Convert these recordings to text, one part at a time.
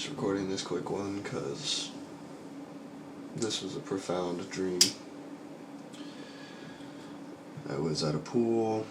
just recording this quick one because this was a profound dream. I was at a pool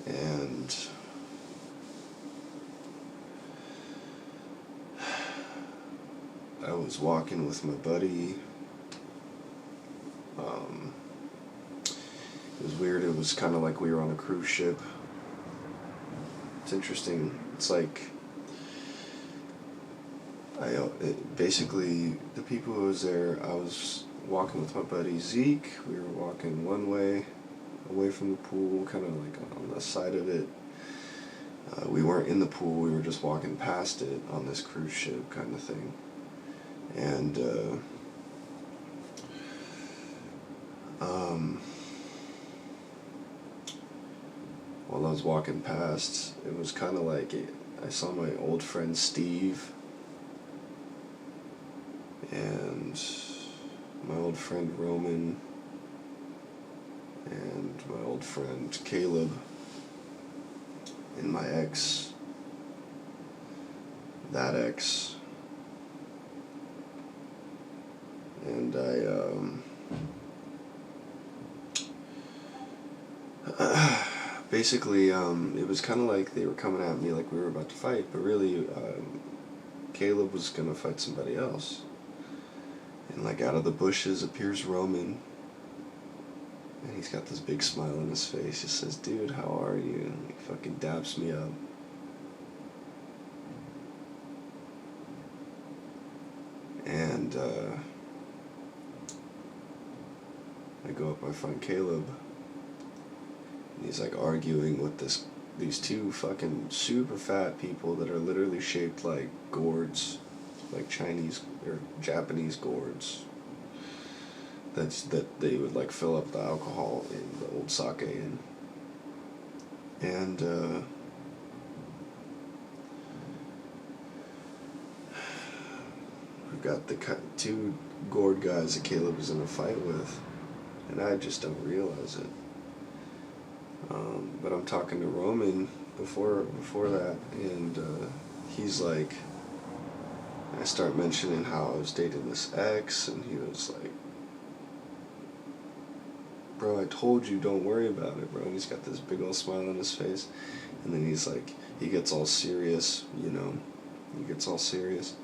and I was walking with my buddy. It was weird. It was kind of like we were on a cruise ship. It's interesting. It's like basically the people who was there, I was walking with my buddy Zeke. We were walking one way away from the pool, kind of like on the side of it. We weren't in the pool, we were just walking past it on this cruise ship kind of thing. And while I was walking past, it was kind of like I saw my old friend Steve and my old friend Roman and my old friend Caleb and my ex, that ex, and basically, it was kind of like they were coming at me like we were about to fight, but really, Caleb was going to fight somebody else. And like out of the bushes appears Roman, and he's got this big smile on his face. He says, "Dude, how are you?" And he fucking daps me up. And I go up, I find Caleb. And he's like arguing with these two fucking super fat people that are literally shaped like gourds, like Chinese or Japanese gourds. That they would like fill up the alcohol in the old sake in. And we've got the two gourd guys that Caleb was in a fight with, and I just don't realize it. But I'm talking to Roman before that, and he's like, I start mentioning how I was dating this ex, and he was like, "Bro, I told you, don't worry about it, bro." And he's got this big old smile on his face, and then he's like, he gets all serious, he gets all serious,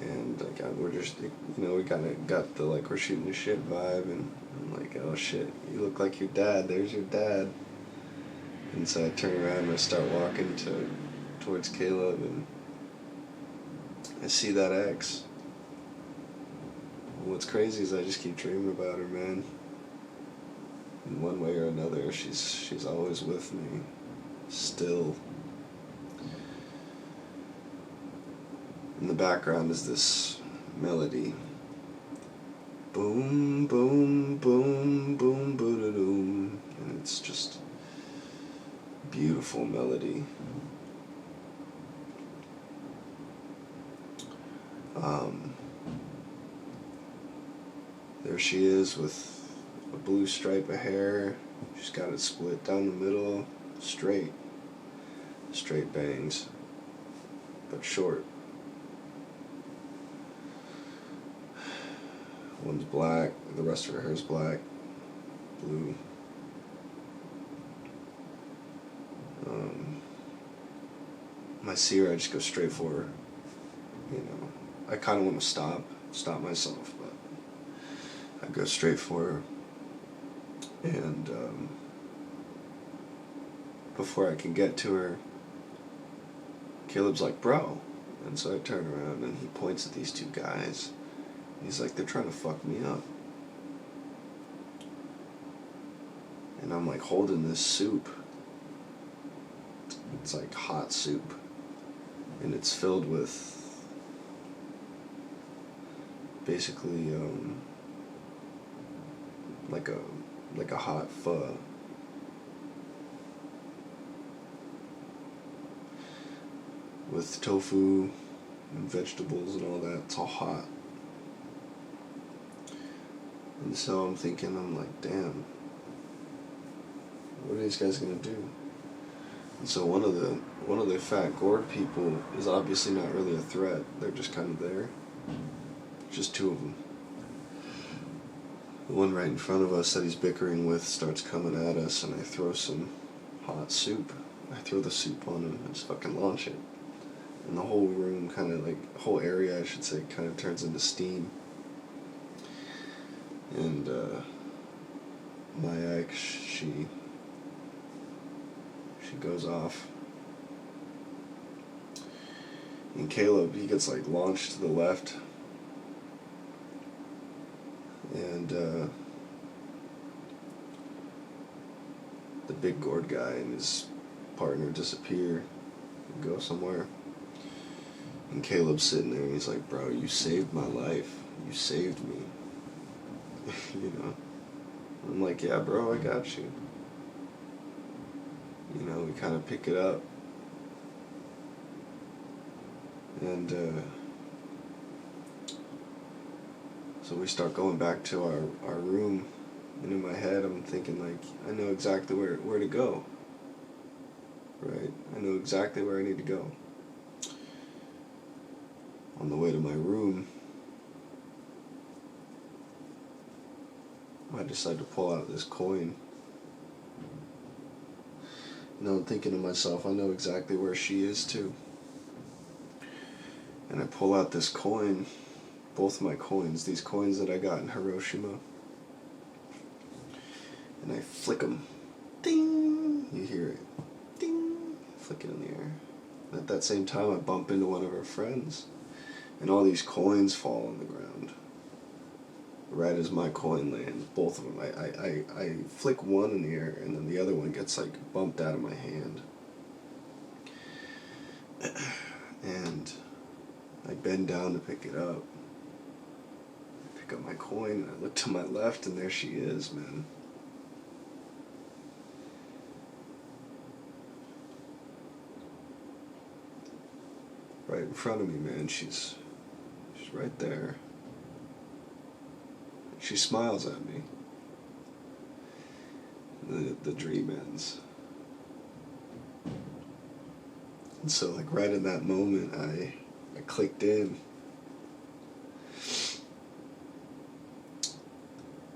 and like we're just, we kind of got the like we're shooting the shit vibe, and I'm like, "Oh shit, you look like your dad. There's your dad." And so I turn around and I start walking towards Caleb, and I see that ex. And what's crazy is I just keep dreaming about her, man. In one way or another, she's always with me, still. In the background is this melody. Boom, boom, boom, boom, boom, and it's just beautiful melody. There she is with a blue stripe of hair. She's got it split down the middle, straight bangs, but short. One's black, the rest of her hair's black, blue. When I see her, I just go straight for her. I kind of want to stop myself, but I go straight for her. And before I can get to her, Caleb's like, "Bro." And so I turn around and he points at these two guys. He's like, "They're trying to fuck me up." And I'm like holding this soup. It's like hot soup. And it's filled with basically like a hot pho. With tofu and vegetables and all that. It's all hot. And so I'm like, damn, what are these guys gonna do? And so one of the fat gourd people is obviously not really a threat. They're just kind of there. Just two of them. The one right in front of us that he's bickering with starts coming at us, and I throw some hot soup. I throw the soup on him and just fucking launch it. And the whole room kind of, like, whole area I should say, kind of turns into steam. And my ex, she goes off. And Caleb, he gets like launched to the left. And the big gourd guy and his partner disappear and go somewhere. And Caleb's sitting there and he's like, bro, you saved my life. You saved me. You know? I'm like, yeah, bro, I got you. You know, we kind of pick it up. And so we start going back to our room. And in my head, I'm thinking, like, I know exactly where to go. Right? I know exactly where I need to go. On the way to my room, I decide to pull out this coin. And I'm thinking to myself, I know exactly where she is too. And I pull out this coin, both my coins, these coins that I got in Hiroshima. And I flick them. Ding! You hear it. Ding! Flick it in the air. And at that same time, I bump into one of our friends. And all these coins fall on the ground. Right as my coin lands, both of them. I flick one in the air, and then the other one gets like bumped out of my hand. And I bend down to pick it up. I pick up my coin, and I look to my left, and there she is, man. Right in front of me, man. She's right there. She smiles at me. The dream ends. And so, like, right in that moment, I clicked in.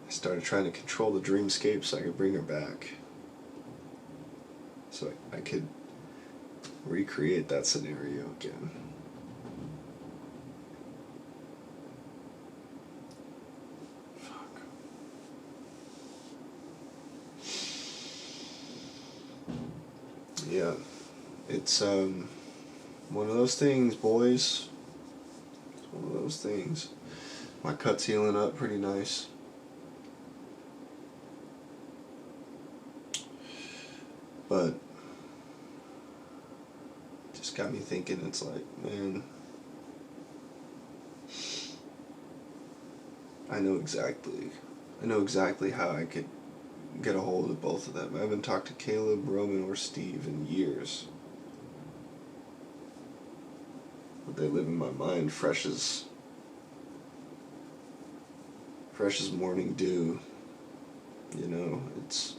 I started trying to control the dreamscape so I could bring her back. So I could recreate that scenario again. Yeah, it's one of those things, boys. It's one of those things. My cut's healing up pretty nice. But it just got me thinking, it's like, man, I know exactly how I could get a hold of both of them. I haven't talked to Caleb, Roman, or Steve in years. But they live in my mind fresh as morning dew. You know, it's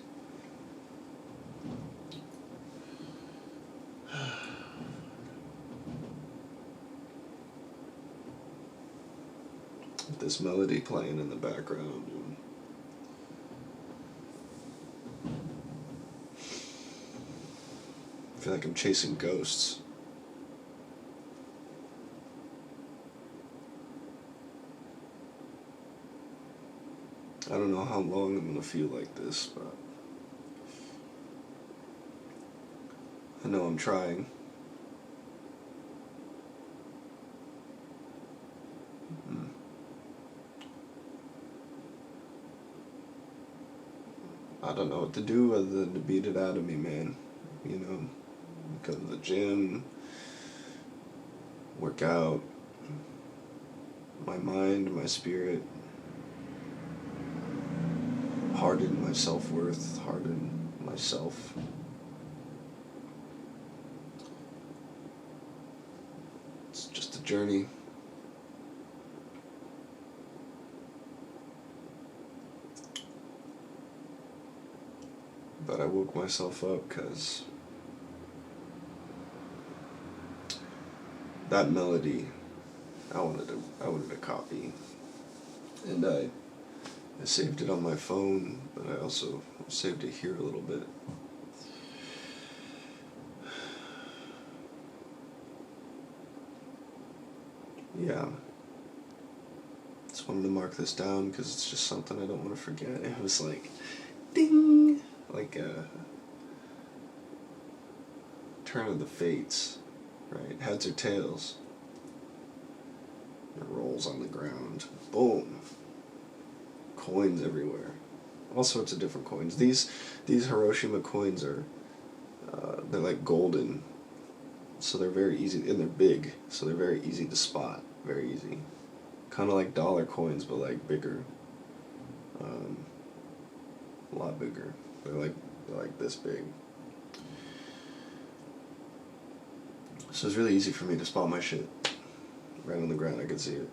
this melody playing in the background. And I feel like I'm chasing ghosts. I don't know how long I'm gonna feel like this, but I know I'm trying. I don't know what to do other than to beat it out of me, man. You know, go to the gym, work out, my mind, my spirit, harden my self-worth, harden myself. It's just a journey. But I woke myself up because that melody, I wanted a copy, and I saved it on my phone, but I also saved it here a little bit. Yeah. Just wanted to mark this down because it's just something I don't want to forget. It was like, ding, like a turn of the fates, right? Heads or tails. It rolls on the ground. Boom. Coins everywhere. All sorts of different coins. These Hiroshima coins are, they're like golden. So they're very easy, and they're big. So they're very easy to spot. Very easy. Kind of like dollar coins, but like bigger. A lot bigger. They're like this big. So it's really easy for me to spot my shit. Right on the ground, I could see it.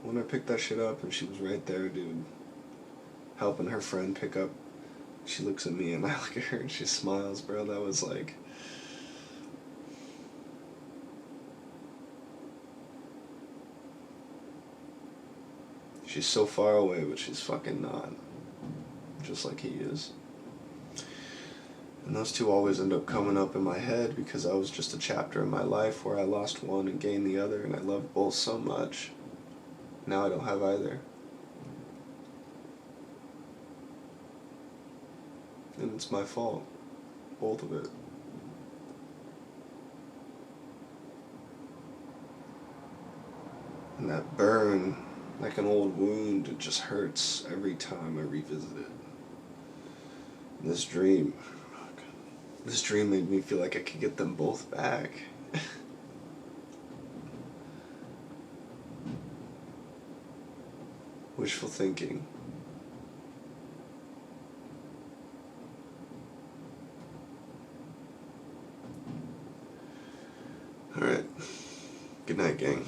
When I picked that shit up and she was right there, dude, helping her friend pick up, she looks at me and I look at her and she smiles, bro. That was like... She's so far away, but she's fucking not. Just like he is. And those two always end up coming up in my head because I was just a chapter in my life where I lost one and gained the other, and I loved both so much. Now I don't have either. And it's my fault. Both of it. And that burn, like an old wound, it just hurts every time I revisit it. And this dream made me feel like I could get them both back. Wishful thinking. Alright. Good night, gang.